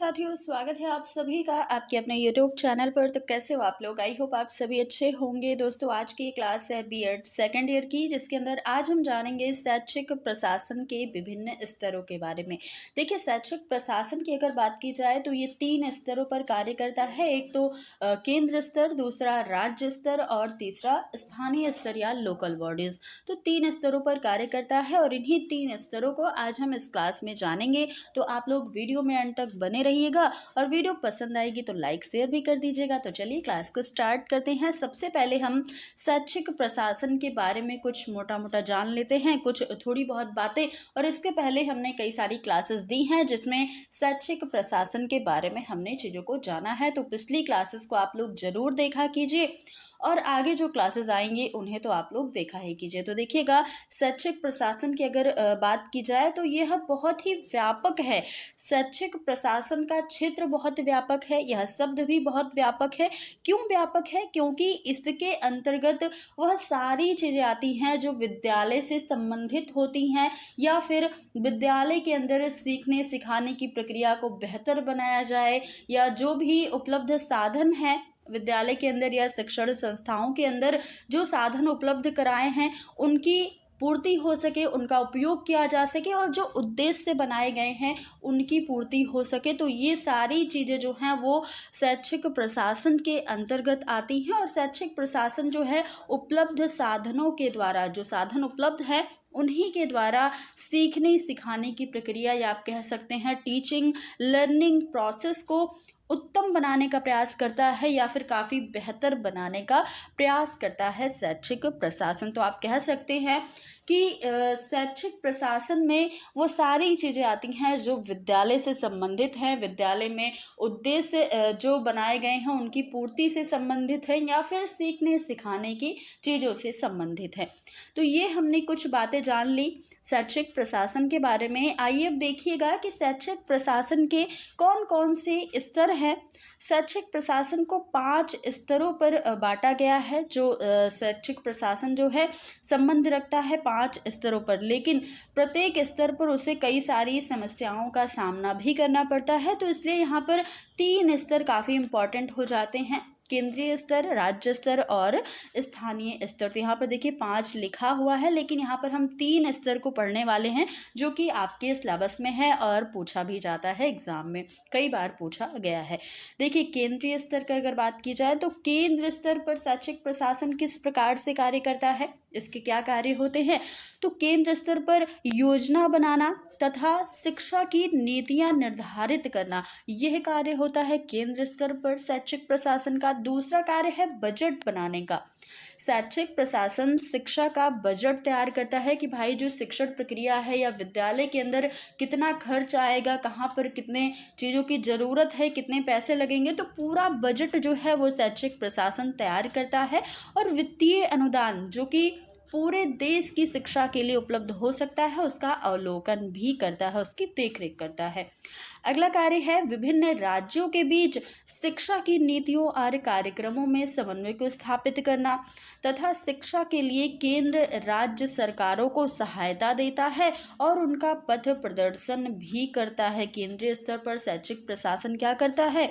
साथियों, स्वागत है आप सभी का आपके अपने YouTube चैनल पर। तो कैसे हो आप लोग? आई होप आप सभी अच्छे होंगे। दोस्तों, आज की क्लास है बीएड सेकेंड ईयर की, जिसके अंदर आज हम जानेंगे शैक्षिक प्रशासन के विभिन्न स्तरों के बारे में। देखिए, शैक्षिक प्रशासन की अगर बात की जाए तो ये 3 स्तरों पर कार्य करता है। एक तो केंद्र स्तर, दूसरा राज्य स्तर और तीसरा स्थानीय स्तर या लोकल बॉडीज। तो 3 स्तरों पर कार्य करता है और इन्हीं 3 स्तरों को आज हम इस क्लास में जानेंगे। तो आप लोग वीडियो में अंत तक बने रहिएगा और वीडियो पसंद आएगी तो लाइक शेयर भी कर दीजिएगा। तो चलिए क्लास को स्टार्ट करते हैं। सबसे पहले हम शैक्षिक प्रशासन के बारे में कुछ मोटा मोटा जान लेते हैं, कुछ थोड़ी बहुत बातें। और इसके पहले हमने कई सारी क्लासेस दी हैं जिसमें शैक्षिक प्रशासन के बारे में हमने चीज़ों को जाना है। तो पिछली क्लासेस को आप लोग जरूर देखा कीजिए और आगे जो क्लासेस आएंगे उन्हें तो आप लोग देखा ही कीजिए। तो देखिएगा, शैक्षिक प्रशासन की अगर बात की जाए तो यह बहुत ही व्यापक है। शैक्षिक प्रशासन का क्षेत्र बहुत व्यापक है, यह शब्द भी बहुत व्यापक है। क्यों व्यापक है? क्योंकि इसके अंतर्गत वह सारी चीज़ें आती हैं जो विद्यालय से संबंधित होती हैं या फिर विद्यालय के अंदर सीखने सिखाने की प्रक्रिया को बेहतर बनाया जाए, या जो भी उपलब्ध साधन है विद्यालय के अंदर या शिक्षण संस्थाओं के अंदर जो साधन उपलब्ध कराए हैं उनकी पूर्ति हो सके, उनका उपयोग किया जा सके और जो उद्देश्य से बनाए गए हैं उनकी पूर्ति हो सके। तो ये सारी चीज़ें जो हैं वो शैक्षिक प्रशासन के अंतर्गत आती हैं। और शैक्षिक प्रशासन जो है उपलब्ध साधनों के द्वारा, जो साधन उपलब्ध है उन्हीं के द्वारा सीखने सिखाने की प्रक्रिया या आप कह सकते हैं टीचिंग लर्निंग प्रोसेस को उत्तम बनाने का प्रयास करता है या फिर काफ़ी बेहतर बनाने का प्रयास करता है शैक्षिक प्रशासन। तो आप कह सकते हैं कि शैक्षिक प्रशासन में वो सारी चीज़ें आती हैं जो विद्यालय से संबंधित हैं, विद्यालय में उद्देश्य जो बनाए गए हैं उनकी पूर्ति से संबंधित हैं या फिर सीखने सिखाने की चीज़ों से संबंधित है। तो ये हमने कुछ बातें जान ली शैक्षिक प्रशासन के बारे में। आइए अब देखिएगा कि शैक्षिक प्रशासन के कौन कौन से स्तर हैं। शैक्षिक प्रशासन को 5 स्तरों पर बांटा गया है। जो शैक्षिक प्रशासन जो है संबंध रखता है 5 स्तरों पर, लेकिन प्रत्येक स्तर पर उसे कई सारी समस्याओं का सामना भी करना पड़ता है। तो इसलिए यहाँ पर 3 स्तर काफ़ी इम्पॉर्टेंट हो जाते हैं, केंद्रीय स्तर, राज्य स्तर और स्थानीय स्तर। तो यहाँ पर देखिए 5 लिखा हुआ है, लेकिन यहाँ पर हम 3 स्तर को पढ़ने वाले हैं जो कि आपके सिलेबस में है और पूछा भी जाता है एग्जाम में, कई बार पूछा गया है। देखिए, केंद्रीय स्तर की अगर बात की जाए तो केंद्र स्तर पर शैक्षिक प्रशासन किस प्रकार से कार्य करता है, इसके क्या कार्य होते हैं। तो केंद्र स्तर पर योजना बनाना तथा शिक्षा की नीतियां निर्धारित करना, यह कार्य होता है केंद्र स्तर पर शैक्षिक प्रशासन का। दूसरा कार्य है बजट बनाने का। शैक्षिक प्रशासन शिक्षा का बजट तैयार करता है कि भाई जो शिक्षण प्रक्रिया है या विद्यालय के अंदर कितना खर्च आएगा, कहाँ पर कितने चीज़ों की ज़रूरत है, कितने पैसे लगेंगे। तो पूरा बजट जो है वो शैक्षिक प्रशासन तैयार करता है। और वित्तीय अनुदान जो कि पूरे देश की शिक्षा के लिए उपलब्ध हो सकता है उसका अवलोकन भी करता है, उसकी देखरेख करता है। अगला कार्य है विभिन्न राज्यों के बीच शिक्षा की नीतियों और कार्यक्रमों में समन्वय को स्थापित करना तथा शिक्षा के लिए केंद्र राज्य सरकारों को सहायता देता है और उनका पथ प्रदर्शन भी करता है। केंद्रीय स्तर पर शैक्षिक प्रशासन क्या करता है,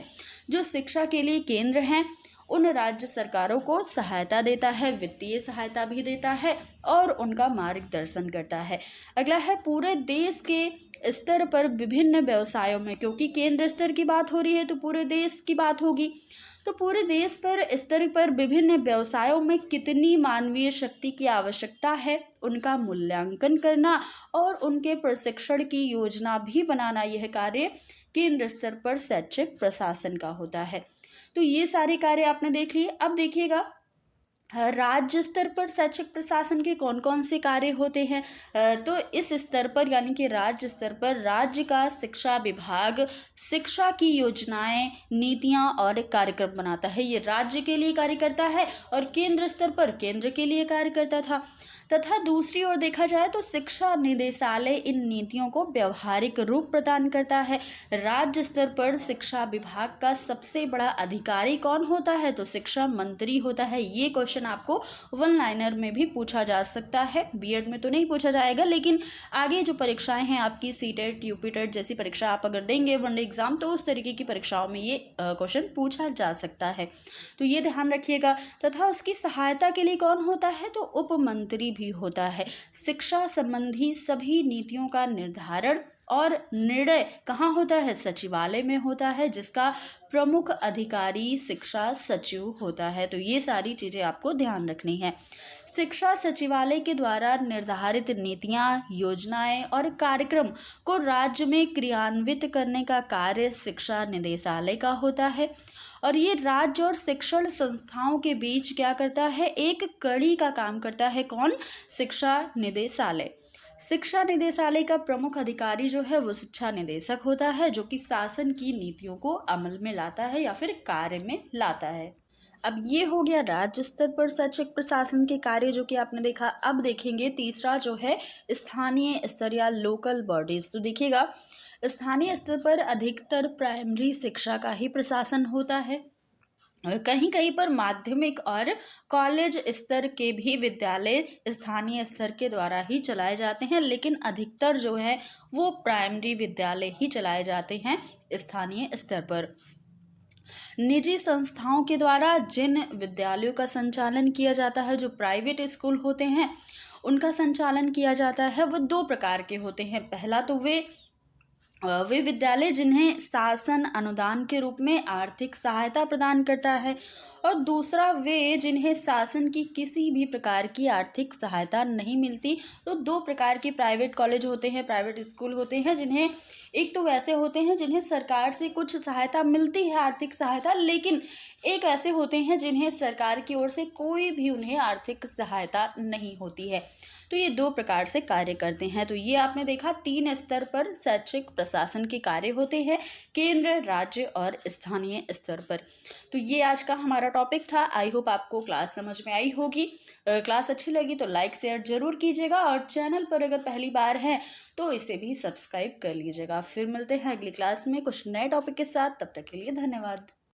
जो शिक्षा के लिए केंद्र हैं उन राज्य सरकारों को सहायता देता है, वित्तीय सहायता भी देता है और उनका मार्गदर्शन करता है। अगला है पूरे देश के स्तर पर विभिन्न व्यवसायों में, क्योंकि केंद्र स्तर की बात हो रही है तो पूरे देश की बात होगी। तो पूरे देश पर स्तर पर विभिन्न व्यवसायों में कितनी मानवीय शक्ति की आवश्यकता है उनका मूल्यांकन करना और उनके प्रशिक्षण की योजना भी बनाना, यह कार्य केंद्र स्तर पर शैक्षिक प्रशासन का होता है। तो ये सारे कार्य आपने देख लिए। अब देखिएगा राज्य स्तर पर शैक्षिक प्रशासन के कौन कौन से कार्य होते हैं। तो इस स्तर पर यानी कि राज्य स्तर पर राज्य का शिक्षा विभाग शिक्षा की योजनाएं, नीतियां और कार्यक्रम बनाता है। ये राज्य के लिए कार्य करता है और केंद्र स्तर पर केंद्र के लिए कार्य करता था। तथा दूसरी ओर देखा जाए तो शिक्षा निदेशालय इन नीतियों को व्यवहारिक रूप प्रदान करता है। राज्य स्तर पर शिक्षा विभाग का सबसे बड़ा अधिकारी कौन होता है, तो शिक्षा मंत्री होता है। ये क्वेश्चन क्वेश्चन आपको वन लाइनर में भी पूछा जा सकता है। बीएड में तो नहीं पूछा जाएगा, लेकिन आगे जो परीक्षाएं हैं आपकी सीटेट, यूपीटेट जैसी परीक्षा आप अगर देंगे वनडे एग्जाम, तो उस तरीके की परीक्षाओं में ये क्वेश्चन पूछा जा सकता है, तो ये ध्यान रखिएगा। तथा उसकी सहायता के लिए कौन होता है, तो उप मंत्री भी होता है। शिक्षा संबंधी सभी नीतियों का निर्धारण और निर्णय कहाँ होता है, सचिवालय में होता है, जिसका प्रमुख अधिकारी शिक्षा सचिव होता है। तो ये सारी चीज़ें आपको ध्यान रखनी है। शिक्षा सचिवालय के द्वारा निर्धारित नीतियाँ, योजनाएं और कार्यक्रम को राज्य में क्रियान्वित करने का कार्य शिक्षा निदेशालय का होता है। और ये राज्य और शिक्षण संस्थाओं के बीच क्या करता है, एक कड़ी का काम करता है। कौन, शिक्षा निदेशालय। शिक्षा निदेशालय का प्रमुख अधिकारी जो है वो शिक्षा निदेशक होता है, जो कि शासन की नीतियों को अमल में लाता है या फिर कार्य में लाता है। अब ये हो गया राज्य स्तर पर शैक्षिक प्रशासन के कार्य जो कि आपने देखा। अब देखेंगे तीसरा जो है स्थानीय स्तर या लोकल बॉडीज। तो देखिएगा, स्थानीय स्तर पर अधिकतर प्राइमरी शिक्षा का ही प्रशासन होता है। कहीं कहीं पर माध्यमिक और कॉलेज स्तर के भी विद्यालय स्थानीय स्तर के द्वारा ही चलाए जाते हैं, लेकिन अधिकतर जो है वो प्राइमरी विद्यालय ही चलाए जाते हैं स्थानीय स्तर पर। निजी संस्थाओं के द्वारा जिन विद्यालयों का संचालन किया जाता है, जो प्राइवेट स्कूल होते हैं, उनका संचालन किया जाता है, वो दो प्रकार के होते हैं। पहला तो वे विद्यालय जिन्हें शासन अनुदान के रूप में आर्थिक सहायता प्रदान करता है, और दूसरा वे जिन्हें शासन की किसी भी प्रकार की आर्थिक सहायता नहीं मिलती। तो दो प्रकार के प्राइवेट कॉलेज होते हैं, प्राइवेट स्कूल होते हैं, जिन्हें एक तो वैसे होते हैं जिन्हें सरकार से कुछ सहायता मिलती है, आर्थिक सहायता, लेकिन एक ऐसे होते हैं जिन्हें सरकार की ओर से कोई भी उन्हें आर्थिक सहायता नहीं होती है। तो ये दो प्रकार से कार्य करते हैं। तो ये आपने देखा, 3 स्तर पर शैक्षिक प्रशासन के कार्य होते हैं, केंद्र, राज्य और स्थानीय स्तर पर। तो ये आज का हमारा टॉपिक था। आई होप आपको क्लास समझ में आई होगी। क्लास अच्छी लगी तो लाइक शेयर जरूर कीजिएगा, और चैनल पर अगर पहली बार है तो इसे भी सब्सक्राइब कर लीजिएगा। फिर मिलते हैं अगली क्लास में कुछ नए टॉपिक के साथ। तब तक के लिए धन्यवाद।